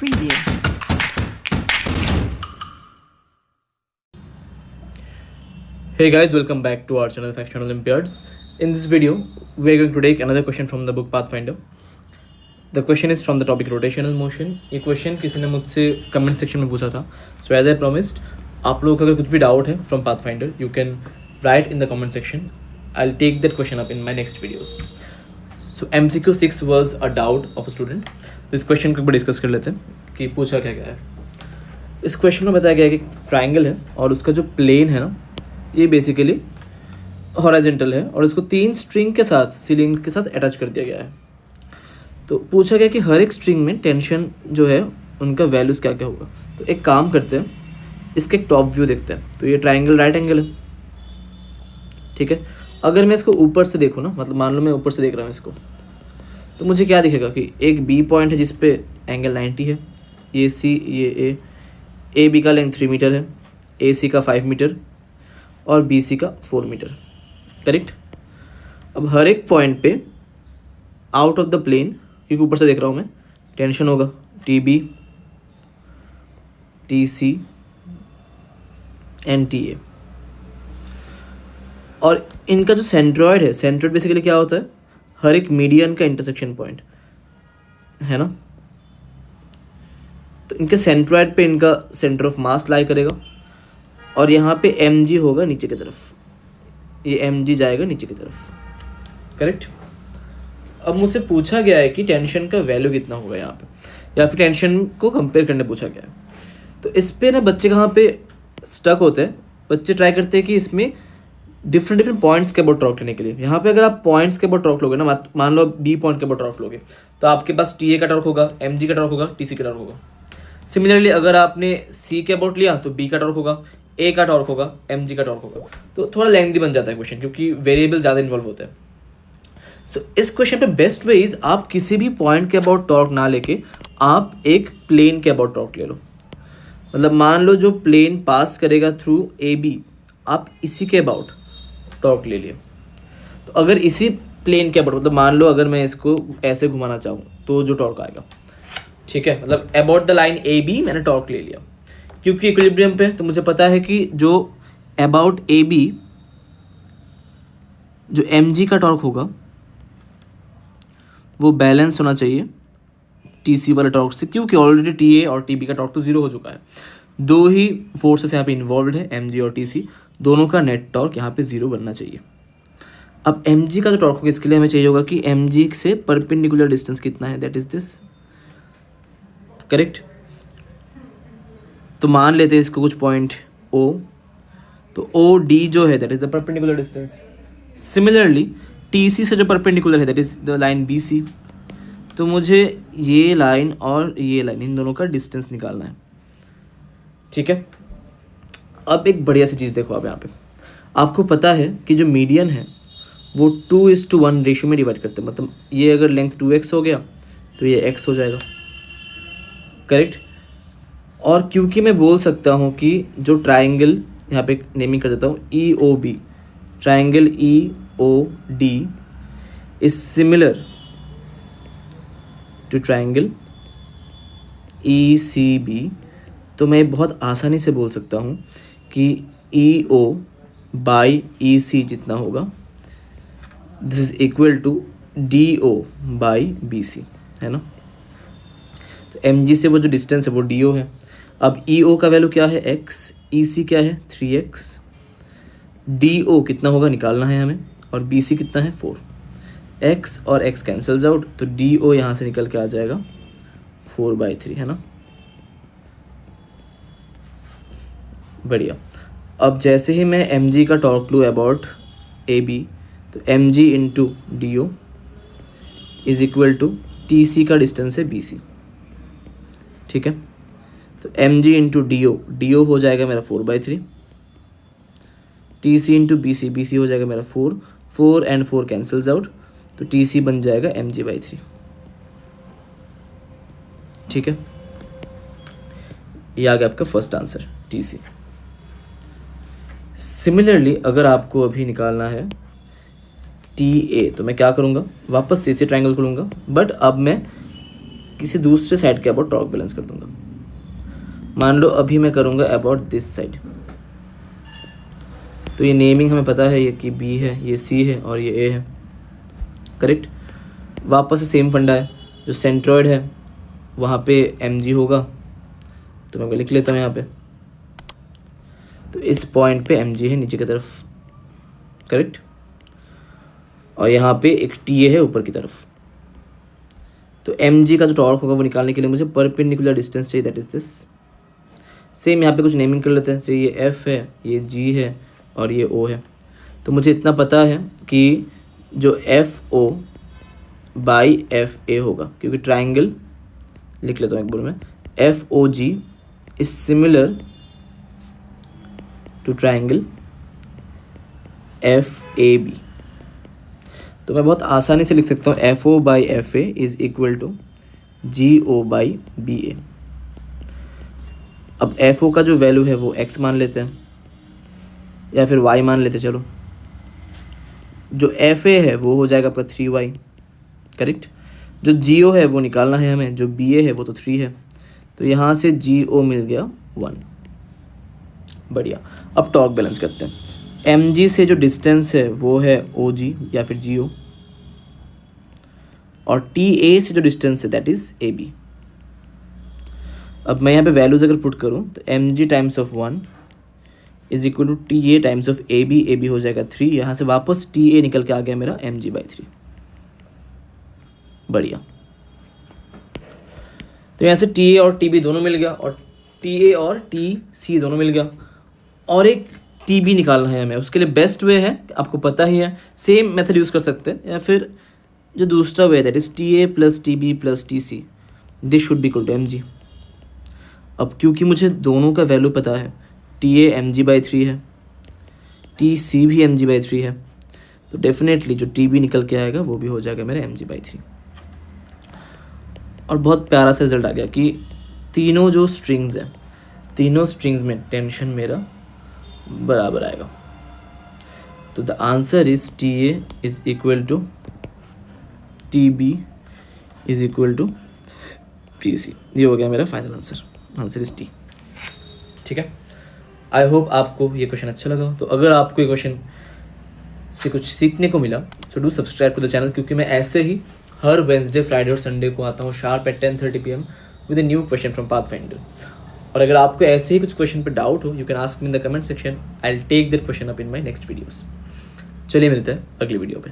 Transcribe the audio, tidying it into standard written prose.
Preview. Hey guys, welcome back to our channel Fractional Olympiads. In this video, we are going to take another question from the book Pathfinder. The question is from the topic rotational motion. ये question किसी ने मुझसे comment section में पूछा था. So as I promised, आप लोगों को अगर कुछ भी doubt है from Pathfinder, you can write in the comment section. I'll take that question up in my next videos. So MCQ 6 was a doubt of a student. तो इस question को एक बार discuss कर लेते हैं कि पूछा क्या गया है. इस question में बताया गया है कि triangle है और उसका जो plane है ना, ये बेसिकली हॉरिजॉन्टल है और इसको 3 स्ट्रिंग के साथ सीलिंग के साथ अटैच कर दिया गया है. तो पूछा गया कि हर एक स्ट्रिंग में टेंशन जो है उनका वैल्यूज़ क्या क्या होगा. तो एक काम करते हैं, इसके एक टॉप व्यू देखते हैं. तो ये ट्राइंगल राइट एंगल है, ठीक है. अगर मैं इसको ऊपर से देखूँ ना, मतलब मान लो मैं ऊपर से देख रहा हूँ इसको, तो मुझे क्या दिखेगा कि एक बी पॉइंट है जिस पे एंगल 90 है, ये सी, ये ए बी का लेंथ 3 मीटर है, ए सी का 5 मीटर और बी सी का 4 मीटर. करेक्ट. अब हर एक पॉइंट पे आउट ऑफ द प्लेन, क्योंकि ऊपर से देख रहा हूँ मैं, टेंशन होगा T B, T C and T A. और इनका जो सेंट्रॉइड है, सेंट्रॉइड बेसिकली क्या होता है, हर एक मीडियन का इंटरसेक्शन पॉइंट है ना. तो इनके सेंट्रॉइड पे इनका सेंटर ऑफ मास लाई करेगा और यहाँ पे एम जी होगा नीचे की तरफ, ये एम जी जाएगा नीचे की तरफ. करेक्ट. अब मुझसे पूछा गया है कि टेंशन का वैल्यू कितना होगा यहाँ पे, या फिर टेंशन को कंपेयर करने पूछा गया है. तो इस पे ना बच्चे कहाँ पे स्टक होते हैं, बच्चे ट्राई करते हैं कि इसमें डिफरेंट पॉइंट्स के अबाउट टॉर्क लेने के लिए. यहाँ पे अगर आप पॉइंट्स के अबाउट टॉर्क लोगे ना, मान लो बी पॉइंट के अबाउट टॉर्क लोगे, तो आपके पास टी ए का टॉर्क होगा, एम जी का टॉर्क होगा, टी सी का टॉर्क होगा. सिमिलरली अगर आपने सी के अबाउट लिया तो बी का टॉर्क होगा, ए का टॉर्क होगा, एम जी का टॉर्क होगा. तो थोड़ा लेंथी बन जाता है क्वेश्चन, क्योंकि वेरिएबल ज़्यादा इन्वॉल्व होते हैं. सो इस क्वेश्चन पे बेस्ट वे इज आप किसी भी पॉइंट के अबाउट टॉर्क ना लेके आप एक प्लेन के अबाउट टॉर्क ले लो. मतलब मान लो जो प्लेन पास करेगा थ्रू ए बी, आप इसी के अबाउट टॉर्क ले लिए. तो अगर इसी प्लेन के अबाउट, मतलब मान लो अगर मैं इसको ऐसे घुमाना चाहूँ तो जो टॉर्क आएगा, ठीक है, मतलब about the line A B मैंने टॉर्क ले लिया, क्योंकि इक्विलिब्रियम पे तो मुझे पता है कि जो अबाउट ए बी जो एम जी का टॉर्क होगा वो बैलेंस होना चाहिए टी सी वाले टॉर्क से, क्योंकि ऑलरेडी टी ए और टी बी का टॉर्क तो जीरो हो चुका है. दो ही फोर्सेस यहाँ पे इन्वॉल्व है, एम जी और टी सी, दोनों का नेट टॉर्क यहाँ पे जीरो बनना चाहिए. अब एम जी का जो टॉर्क होगा इसके लिए हमें चाहिए होगा कि एम जी से परपेंडिकुलर डिस्टेंस कितना है, दैट इज दिस. करेक्ट. तो मान लेते हैं इसको कुछ पॉइंट ओ, तो ओ डी जो है that is the perpendicular distance. Similarly T C से जो परपेंडिकुलर है that is the line B C. तो मुझे ये लाइन और ये लाइन, इन दोनों का डिस्टेंस निकालना है, ठीक है. अब एक बढ़िया सी चीज़ देखो, आप यहाँ पे आपको पता है कि जो मीडियन है वो 2:1 रेशियो में डिवाइड करते हैं. मतलब ये अगर लेंथ 2x हो गया तो ये x हो जाएगा. करेक्ट. और क्योंकि मैं बोल सकता हूँ कि जो ट्राइंगल, यहाँ पे नेमिंग कर देता हूँ, E O B, triangle E O D is similar to triangle E C B, तो मैं बहुत आसानी से बोल सकता हूँ कि ई ओ बाई ई सी जितना होगा, this is equal to D O by B C, है ना. तो एम जी से वो जो डिस्टेंस है वो डी ओ है. अब ई ओ का वैल्यू क्या है, x, ई सी क्या है 3x, डी ओ कितना होगा निकालना है हमें, और बी सी कितना है 4. x और x कैंसल्स आउट, तो डी ओ यहाँ से निकल के आ जाएगा 4/3, है ना. बढ़िया. अब जैसे ही मैं एम जी का टॉर्क लूँ अबाउट ए बी, तो M G into D O is equal to T C का डिस्टेंस है बी सी, ठीक है. तो M G into D O हो जाएगा मेरा 4/3, T C into B C हो जाएगा मेरा 4 एंड 4 कैंसल्स आउट, तो टी सी बन जाएगा mg/3, ठीक है. ये आ गया आपका first answer T C. Similarly अगर आपको अभी निकालना है टी ए, तो मैं क्या करूँगा, वापस से ट्राइंगल करूँगा, बट अब मैं किसी दूसरे साइड के अबाउट टॉर्क बैलेंस कर दूंगा। मान लो अभी मैं करूँगा अबाउट दिस साइड, तो ये नेमिंग हमें पता है, ये कि बी है, ये सी है और ये ए है, करेक्ट। वापस से सेम फंडा है, जो सेंट्रॉइड है वहाँ पे एम जी होगा, तो मैं लिख लेता हूँ यहाँ पे। तो इस पॉइंट पे एम जी है नीचे की तरफ, करेक्ट, और यहाँ पे एक टी ए है ऊपर की तरफ। तो एम जी का जो टॉर्क होगा वो निकालने के लिए मुझे परपेंडिकुलर डिस्टेंस चाहिए, दैट इज दिस। सेम यहाँ पे कुछ नेमिंग कर लेते हैं, से ये एफ है, ये जी है और ये ओ है। तो मुझे इतना पता है कि जो F O by F A होगा, क्योंकि ट्राइंगल लिख लेता हूँ एक बार में, F O G is similar to triangle F A B. तो मैं बहुत आसानी से लिख सकता हूँ F O by F A is equal to G O by B A. अब एफ ओ का जो वैल्यू है वो एक्स मान लेते हैं या फिर वाई मान लेते हैं, चलो। जो एफ ए है वो हो जाएगा आपका 3y, करेक्ट। जो जी ओ है वो निकालना है हमें, जो बी ए है वो तो 3 है, तो यहाँ से जी ओ मिल गया 1। बढ़िया। अब टॉर्क बैलेंस करते हैं। एम जी से जो डिस्टेंस है वो है ओ जी या फिर जी ओ, और टी ए से जो डिस्टेंस है दैट इज ए बी। अब मैं यहाँ पे वैल्यूज अगर पुट करूँ तो M G times of 1 is equal to T A times of A B हो जाएगा 3। यहाँ से वापस टी ए निकल के आ गया मेरा एम जी बाई 3। बढ़िया। तो यहाँ से टी ए और टी बी दोनों मिल गया, और टी ए और टी सी दोनों मिल गया, और एक टी बी निकालना है हमें। उसके लिए बेस्ट वे है, आपको पता ही है, सेम मेथड यूज़ कर सकते हैं, या फिर जो दूसरा way that is T A plus T B plus T C, this should be equal to M G. अब क्योंकि मुझे दोनों का वैल्यू पता है, T A M G by 3 है, टी सी भी एम जी बाई 3 है, तो डेफिनेटली जो टी बी निकल के आएगा वो भी हो जाएगा मेरा एम जी बाई 3। और बहुत प्यारा सा रिजल्ट आ गया कि तीनों जो स्ट्रिंग्स हैं, तीनों स्ट्रिंग्स में टेंशन मेरा बराबर आएगा। तो the answer is T A is equal to T B is equal to T C. ये हो गया मेरा final answer. Answer is T. ठीक है, आई होप आपको ये क्वेश्चन अच्छा लगा। तो अगर आपको ये क्वेश्चन से कुछ सीखने को मिला so do subscribe to the channel, क्योंकि मैं ऐसे ही हर वेंसडे, फ्राइडे और संडे को आता हूँ sharp at 10:30 PM with a new question from Pathfinder. और अगर आपको ऐसे ही कुछ क्वेश्चन पे डाउट हो, you can ask me in the comment section, I will take that question up in my next videos. चलिए मिलते हैं अगली वीडियो पे।